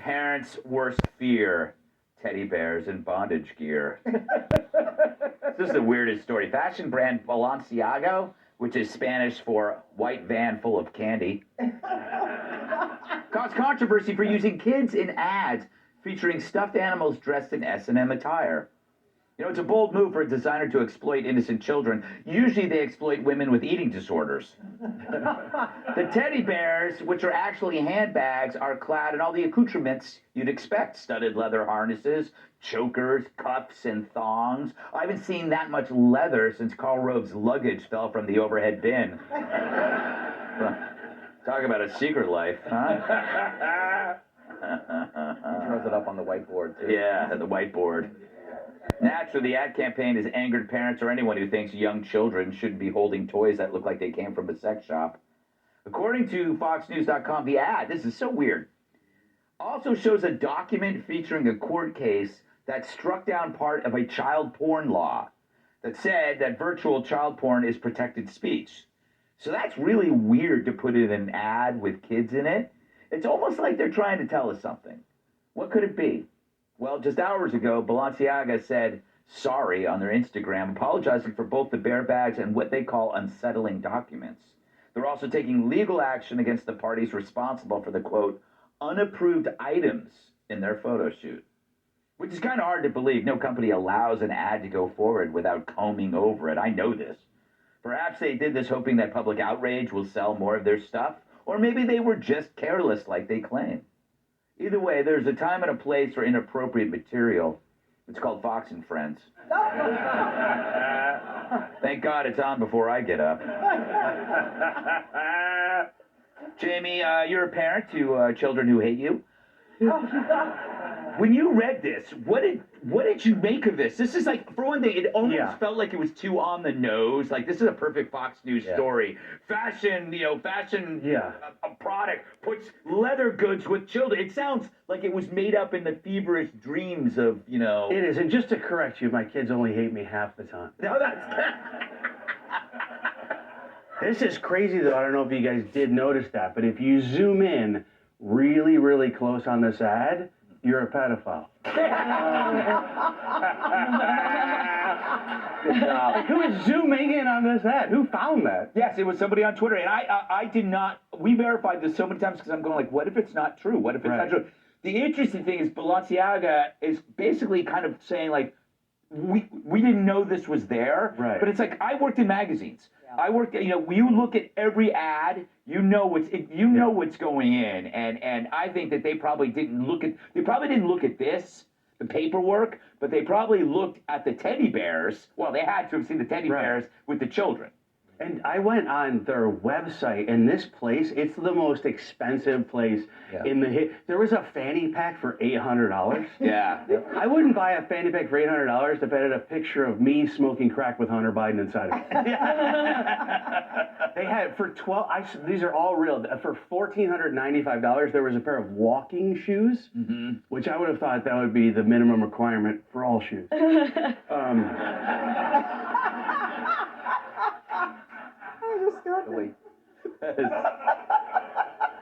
parents' worst fear? Teddy bears in bondage gear. This is the weirdest story. Fashion brand Balenciaga, which is Spanish for white van full of candy, caused controversy for using kids in ads featuring stuffed animals dressed in S&M attire. You know, it's a bold move for a designer to exploit innocent children. Usually they exploit women with eating disorders. The teddy bears, which are actually handbags, are clad in all the accoutrements you'd expect. Studded leather harnesses, chokers, cuffs, and thongs. I haven't seen that much leather since Karl Rove's luggage fell from the overhead bin. Talk about a secret life, huh? He throws it up on the whiteboard, too. Yeah, the whiteboard. Naturally, the ad campaign has angered parents or anyone who thinks young children shouldn't be holding toys that look like they came from a sex shop. According to FoxNews.com, the ad, this is so weird, also shows a document featuring a court case that struck down part of a child porn law that said that virtual child porn is protected speech. So that's really weird to put in an ad with kids in it. It's almost like they're trying to tell us something. What could it be? Well, just hours ago, Balenciaga said sorry on their Instagram, apologizing for both the bear bags and what they call unsettling documents. They're also taking legal action against the parties responsible for the, quote, unapproved items in their photo shoot. Which is kind of hard to believe. No company allows an ad to go forward without combing over it. I know this. Perhaps they did this hoping that public outrage will sell more of their stuff, or maybe they were just careless like they claim. Either way, there's a time and a place for inappropriate material. It's called Fox and Friends. Thank God it's on before I get up. Jamie, you're a parent to children who hate you. When you read this, what did you make of this? This is like, for one thing, it almost felt like it was too on the nose. Like, this is a perfect Fox News story. Fashion, a product puts leather goods with children. It sounds like it was made up in the feverish dreams of, It is, and just to correct you, my kids only hate me half the time. No, that's... This is crazy, though. I don't know if you guys did notice that, but if you zoom in really, really close on this ad, you're a pedophile. Good job. Who is zooming in on this ad? Who found that? Yes, it was somebody on Twitter, and I did not. We verified this so many times because I'm going like, what if it's not true? What if it's not true? The interesting thing is Balenciaga is basically kind of saying like, we didn't know this was there, right? But it's like I worked in magazines. I worked, you look at every ad, you know what's going in, and I think that they probably didn't look at this, the paperwork, but they probably looked at the teddy bears. Well, they had to have seen the teddy bears with the children. And I went on their website, and this place, it's the most expensive place in the hit. There was a fanny pack for $800. Yeah. I wouldn't buy a fanny pack for $800 if it had a picture of me smoking crack with Hunter Biden inside of it. They had, for these are all real, for $1,495, there was a pair of walking shoes, which I would have thought that would be the minimum requirement for all shoes.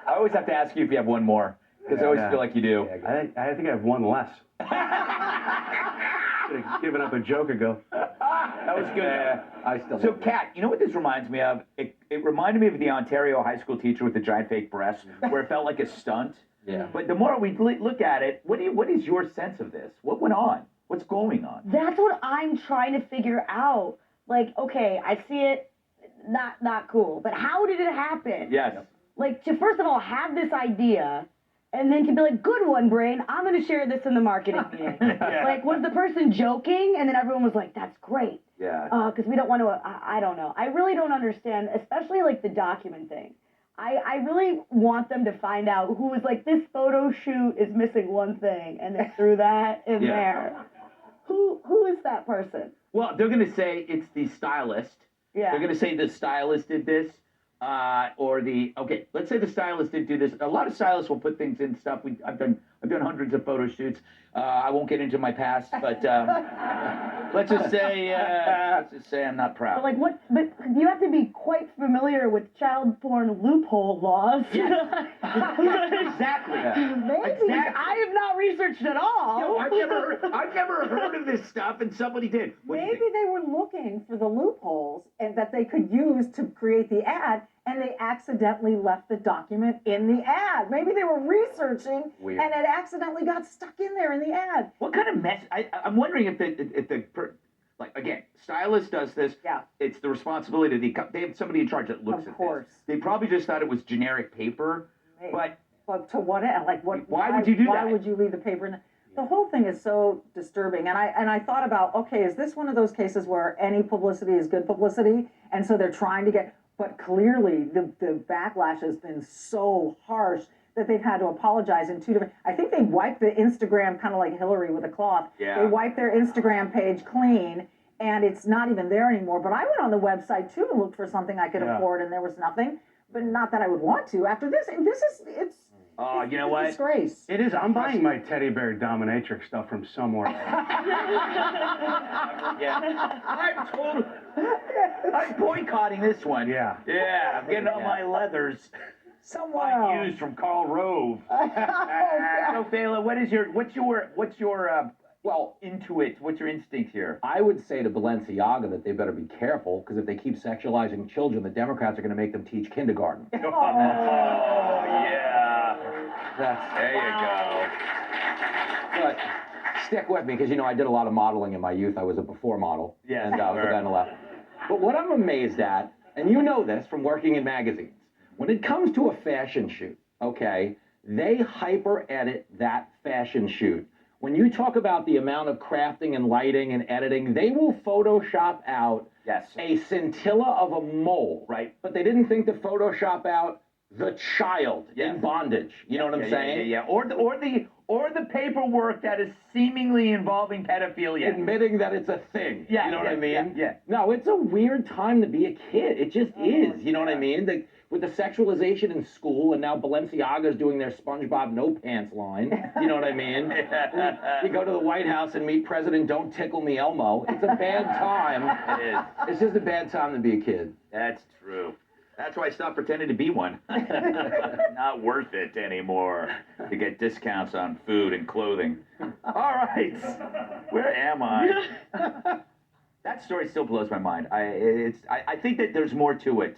I always have to ask you if you have one more, because I always feel like you do. I think I have one less. Should have given up a joke ago. That was good. I still. So, Kat, you know what this reminds me of? It reminded me of the Ontario high school teacher with the giant fake breasts, where it felt like a stunt. Yeah. But the more we look at it, what is your sense of this? What went on? What's going on? That's what I'm trying to figure out. Like, okay, I see it. Not cool. But how did it happen? Yes. Like, to first of all have this idea, and then to be like, good one, brain, I'm going to share this in the marketing meeting. Like, was the person joking? And then everyone was like, that's great. Yeah. Because we don't want to, I don't know. I really don't understand, especially like the document thing. I really want them to find out who was like, this photo shoot is missing one thing, and they threw that in there. Who is that person? Well, they're going to say it's the stylist. Yeah. They're going to say the stylist did this. or let's say the stylist did do this. A lot of stylists will put things in stuff. I've done hundreds of photo shoots. I won't get into my past, but let's just say I'm not proud. But like what? But you have to be quite familiar with child porn loophole laws. Yes. Exactly. Maybe Exactly. I have not researched at all. No, I've never heard of this stuff, and somebody did. What do you Maybe think? they were looking for the loopholes and that they could use to create the ad, and they accidentally left the document in the ad. Maybe they were researching Weird. and it accidentally got stuck in there in the ad. What kind of mess? I'm wondering if like again, stylist does this. Yeah. It's the responsibility of they have somebody in charge that looks Of at course. this. They probably just thought it was generic paper, Maybe. but But to what end? Like what? Why would you do Why that? would you leave the paper in? The whole thing is so disturbing, and I thought about, okay, is this one of those cases where any publicity is good publicity, and so they're trying to get, but clearly the backlash has been so harsh that they've had to apologize in two different. I think they wiped the Instagram kind of like Hillary with a cloth. Yeah. They wiped their Instagram page clean, and it's not even there anymore. But I went on the website too and looked for something I could afford, and there was nothing. But not that I would want to. After this, it's. oh, you know It's a what? disgrace. It is. I'm buying my teddy bear dominatrix stuff from somewhere else. Yeah. I'm boycotting this one. Yeah. Yeah, I'm getting all my leathers. Somewhere I else. used from Karl Rove. So, Fela, what's your intuit? What's your instinct here? I would say to Balenciaga that they better be careful, because if they keep sexualizing children, the Democrats are going to make them teach kindergarten. Oh, yeah. There you go. But stick with me, because, I did a lot of modeling in my youth. I was a before model. Yes, And I was a guy on the left. But what I'm amazed at, and you know this from working in magazines, when it comes to a fashion shoot, okay, they hyper edit that fashion shoot. When you talk about the amount of crafting and lighting and editing, they will Photoshop out a scintilla of a mole. Right. But they didn't think to Photoshop out the child in bondage. You know what I'm saying? Yeah. Or the paperwork that is seemingly involving pedophilia. Admitting that it's a thing. Yeah, You know what I mean? yeah. No, it's a weird time to be a kid. It just is. You know what I mean? With the sexualization in school, and now Balenciaga's doing their SpongeBob No Pants line. You know what I mean? You go to the White House and meet President Don't Tickle Me Elmo. It's a bad time. It is. It's just a bad time to be a kid. That's true. That's why I stopped pretending to be one. Not worth it anymore to get discounts on food and clothing. All right. Where am I? That story still blows my mind. I think that there's more to it.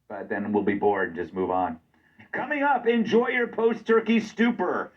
But then we'll be bored and just move on. Coming up, enjoy your post-turkey stupor.